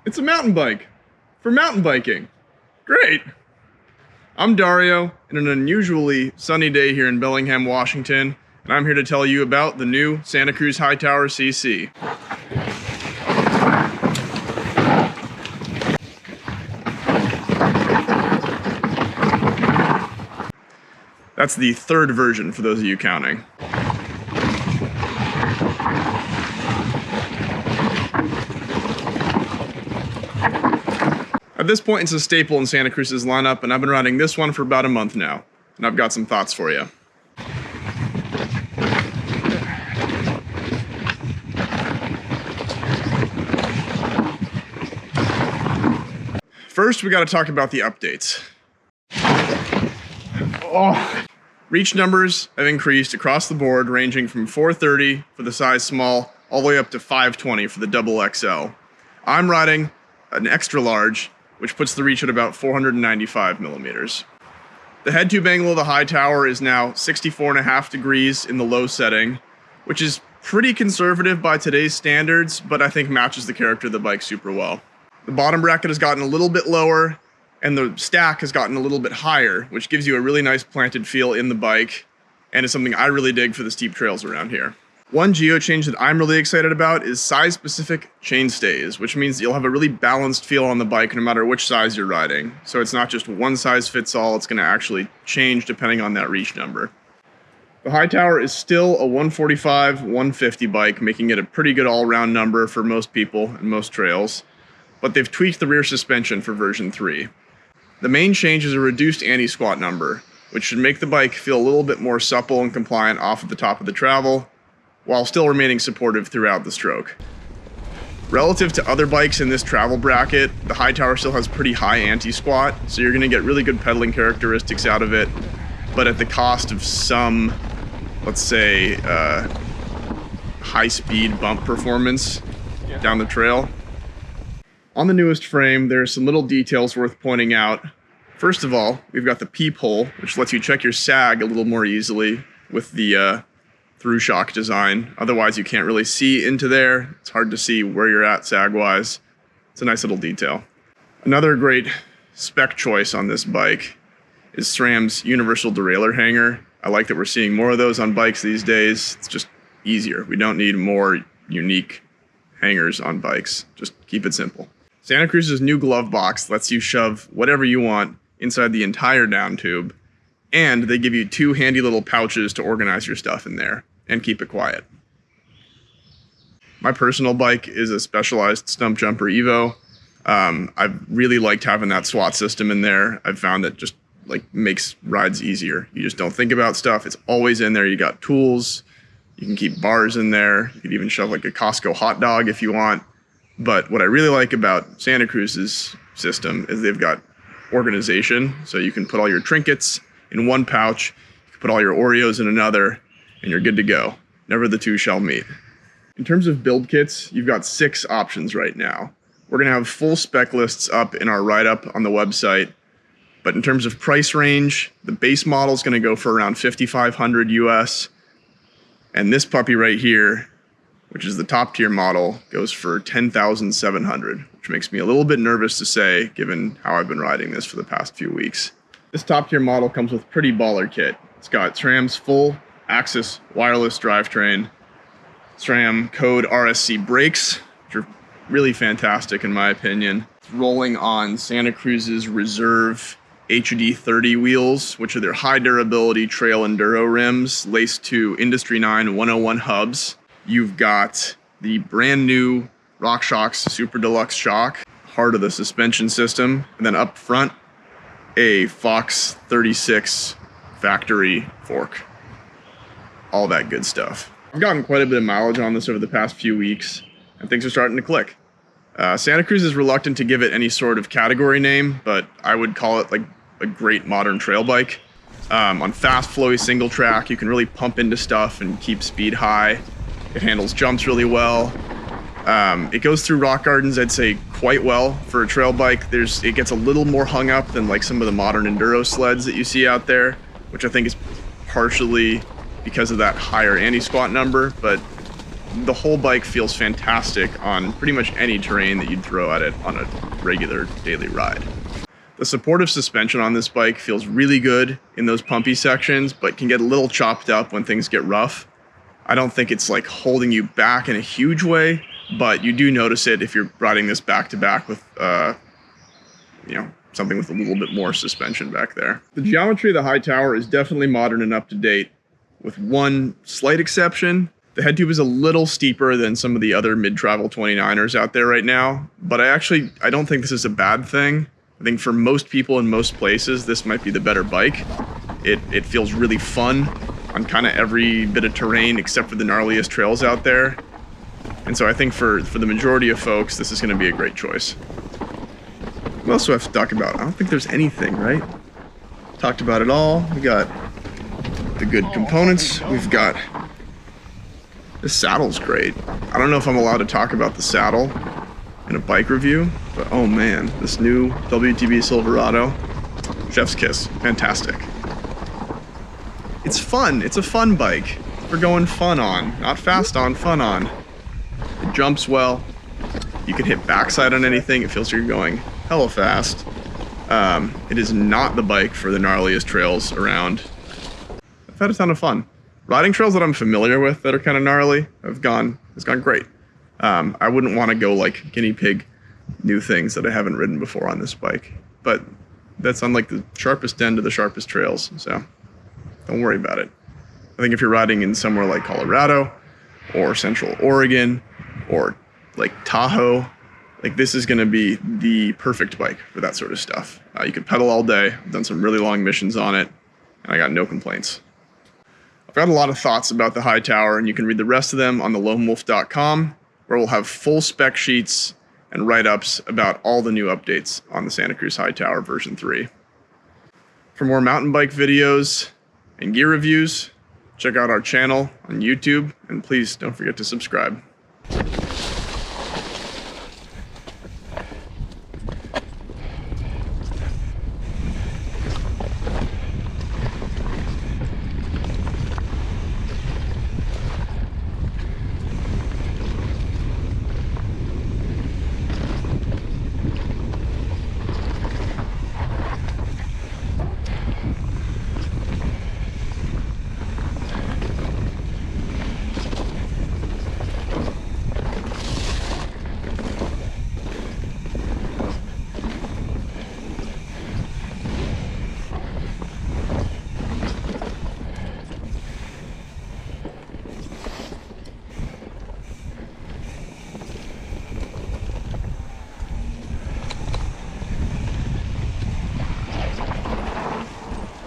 It's a mountain bike for mountain biking. Great. I'm Dario, and an unusually sunny day here in Bellingham, Washington, and I'm here to tell you about the new Santa Cruz Hightower CC. That's the third version for those of you counting. At this point, it's a staple in Santa Cruz's lineup, and I've been riding this one for about a month now, and I've got some thoughts for you. First, we got to talk about the updates. Reach numbers have increased across the board, ranging from 430 for the size small, all the way up to 520 for the double XL. I'm riding an extra large, which puts the reach at about 495 millimeters. The head tube angle of the Hightower is now 64.5 degrees in the low setting, which is pretty conservative by today's standards, but I think matches the character of the bike super well. The bottom bracket has gotten a little bit lower, and the stack has gotten a little bit higher, which gives you a really nice planted feel in the bike, and is something I really dig for the steep trails around here. One geo change that I'm really excited about is size-specific chainstays, which means you'll have a really balanced feel on the bike no matter which size you're riding. So it's not just one size fits all, it's going to actually change depending on that reach number. The Hightower is still a 145, 150 bike, making it a pretty good all-around number for most people and most trails, but they've tweaked the rear suspension for version 3. The main change is a reduced anti-squat number, which should make the bike feel a little bit more supple and compliant off at the top of the travel, while still remaining supportive throughout the stroke. Relative to other bikes in this travel bracket, the Hightower still has pretty high anti-squat, so you're going to get really good pedaling characteristics out of it, but at the cost of some, let's say, high-speed bump performance down the trail. On the newest frame, there are some little details worth pointing out. First of all, we've got the peephole, which lets you check your sag a little more easily with the through shock design. Otherwise, you can't really see into there. It's hard to see where you're at sag-wise. It's a nice little detail. Another great spec choice on this bike is SRAM's universal derailleur hanger. I like that we're seeing more of those on bikes these days. It's just easier. We don't need more unique hangers on bikes. Just keep it simple. Santa Cruz's new glove box lets you shove whatever you want inside the entire down tube, and they give you two handy little pouches to organize your stuff in there and keep it quiet. My personal bike is a Specialized Stump Jumper Evo. I've really liked having that SWAT system in there. I've found that just makes rides easier. You just don't think about stuff. It's always in there. You got tools. You can keep bars in there. You could even shove like a Costco hot dog if you want. But what I really like about Santa Cruz's system is they've got organization. So you can put all your trinkets in one pouch, you can put all your Oreos in another, and you're good to go. Never the two shall meet. In terms of build kits, you've got 6 options right now. We're going to have full spec lists up in our write-up on the website, but in terms of price range, the base model is going to go for around $5,500 US, and this puppy right here, which is the top tier model, goes for $10,700, which makes me a little bit nervous to say, given how I've been riding this for the past few weeks. This top tier model comes with a pretty baller kit. It's got SRAM's full Axis wireless drivetrain, SRAM code RSC brakes, which are really fantastic in my opinion. It's rolling on Santa Cruz's Reserve HD30 wheels, which are their high durability trail enduro rims, laced to Industry 9 101 hubs. You've got the brand new RockShox Super Deluxe shock, heart of the suspension system, and then up front, a Fox 36 factory fork. All that good stuff. I've gotten quite a bit of mileage on this over the past few weeks, and things are starting to click. Santa Cruz is reluctant to give it any sort of category name, but I would call it like a great modern trail bike. On fast, flowy single track, you can really pump into stuff and keep speed high. It handles jumps really well. It goes through rock gardens, I'd say, quite well for a trail bike. It gets a little more hung up than like some of the modern enduro sleds that you see out there, which I think is partially because of that higher anti-squat number, but the whole bike feels fantastic on pretty much any terrain that you'd throw at it on a regular daily ride. The supportive suspension on this bike feels really good in those pumpy sections, but can get a little chopped up when things get rough. I don't think it's like holding you back in a huge way, but you do notice it if you're riding this back to back with, something with a little bit more suspension back there. The geometry of the Hightower is definitely modern and up to date, with one slight exception. The head tube is a little steeper than some of the other mid-travel 29ers out there right now, but I don't think this is a bad thing. I think for most people in most places, this might be the better bike. It feels really fun on kind of every bit of terrain except for the gnarliest trails out there. And so I think for the majority of folks, this is going to be a great choice. What else do I have to talk about? I don't think there's anything, right? Talked about it all. We got the good components. We've got... This saddle's great. I don't know if I'm allowed to talk about the saddle in a bike review, but oh man, this new WTB Silverado, chef's kiss, fantastic. It's fun, it's a fun bike. We're going fun on, not fast on, fun on. It jumps well, you can hit backside on anything, it feels like you're going hella fast. It is not the bike for the gnarliest trails around. I've had a ton of fun. Riding trails that I'm familiar with that are kind of gnarly, it's gone great. I wouldn't want to go like guinea pig new things that I haven't ridden before on this bike, but that's on like the sharpest end of the sharpest trails, so don't worry about it. I think if you're riding in somewhere like Colorado or Central Oregon or like Tahoe, like this is going to be the perfect bike for that sort of stuff. You can pedal all day. I've done some really long missions on it, and I got no complaints. I've got a lot of thoughts about the Hightower, and you can read the rest of them on the loamwolf.com, where we'll have full spec sheets and write-ups about all the new updates on the Santa Cruz Hightower version 3. For more mountain bike videos and gear reviews, check out our channel on YouTube, and please don't forget to subscribe.